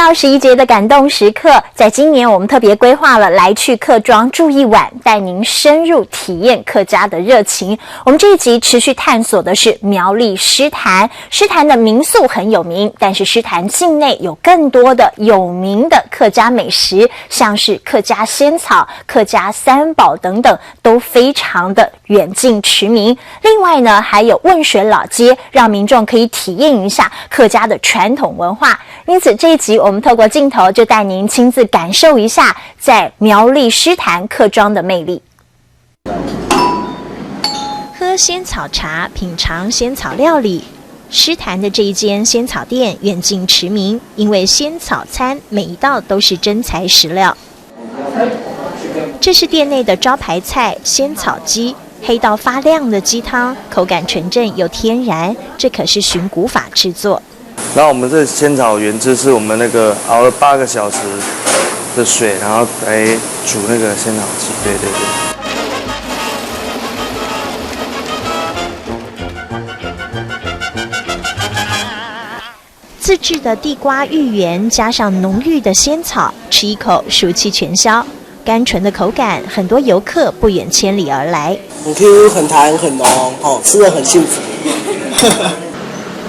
到11节的感动时刻，在今年我们特别规划了来去客庄住一晚，带您深入体验客家的热情。我们这一集持续探索的是苗栗狮坛。狮坛的民宿很有名，但是狮坛境内有更多的有名的客家美食，像是客家仙草、客家三宝等等，都非常的远近驰名。另外呢，还有汶水老街，让民众可以体验一下客家的传统文化。因此这一集我们透过镜头就带您亲自感受一下在苗栗狮坛客庄的魅力。喝仙草茶，品尝仙草料理。狮坛的这一间仙草店远近驰名，因为仙草餐每一道都是真材实料。这是店内的招牌菜仙草鸡，黑到发亮的鸡汤，口感纯正又天然，这可是寻古法制作。然后我们这仙草原汁是我们那个熬了8个小时的水，然后来煮那个仙草鸡。对对对。自制的地瓜芋圆加上浓郁的仙草，吃一口暑气全消。甘醇的口感，很多游客不远千里而来。很 Q 很弹很浓吃得很幸福。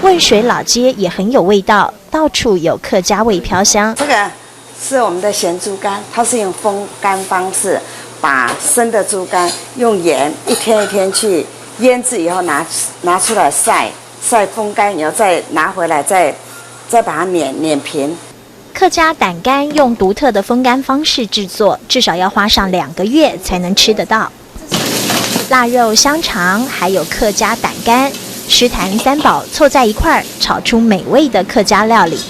汶水老街也很有味道，到处有客家味飘香。这个是我们的咸猪肝，它是用风干方式，把生的猪肝用盐一天一天去腌制以后拿出来晒风干以后再拿回来再把它碾平。客家胆干用独特的风干方式制作，至少要花上2个月才能吃得到。腊肉、香肠，还有客家胆干。狮坛三宝凑在一块儿，炒出美味的客家料理。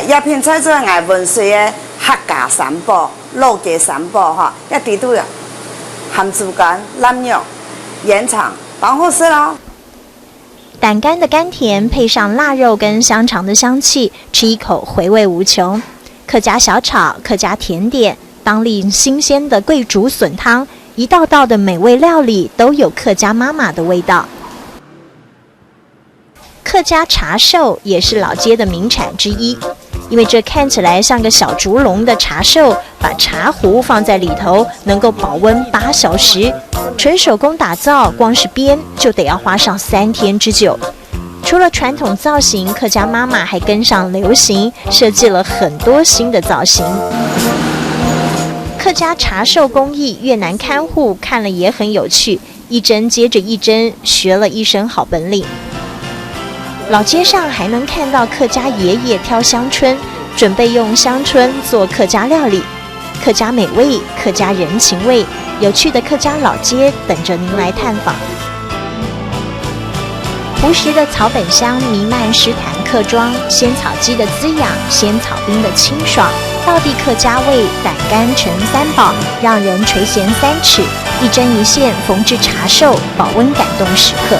叶片菜做爱文水的客家三宝、肉鸡三宝哈，一地都有含猪肝、腊肉、盐肠，然后是咯。胆干的甘甜配上腊肉跟香肠的香气，吃一口回味无穷。客家小炒、客家甜点、当地新鲜的桂竹笋汤，一道道的美味料理都有客家妈妈的味道。客家茶寿也是老街的名产之一，因为这看起来像个小竹笼的茶寿，把茶壶放在里头，能够保温8小时，纯手工打造，光是编就得要花上3天之久。除了传统造型，客家妈妈还跟上流行，设计了很多新的造型。客家茶寿工艺，越南看护看了也很有趣，一针接着一针，学了一身好本领。老街上还能看到客家爷爷挑香椿，准备用香椿做客家料理。客家美味，客家人情味，有趣的客家老街等着您来探访。朴实的草本香弥漫狮坛客庄，仙草鸡的滋养，仙草冰的清爽，道地客家味，胆干陈三宝，让人垂涎3尺，一针一线缝制茶寿，保温感动时刻。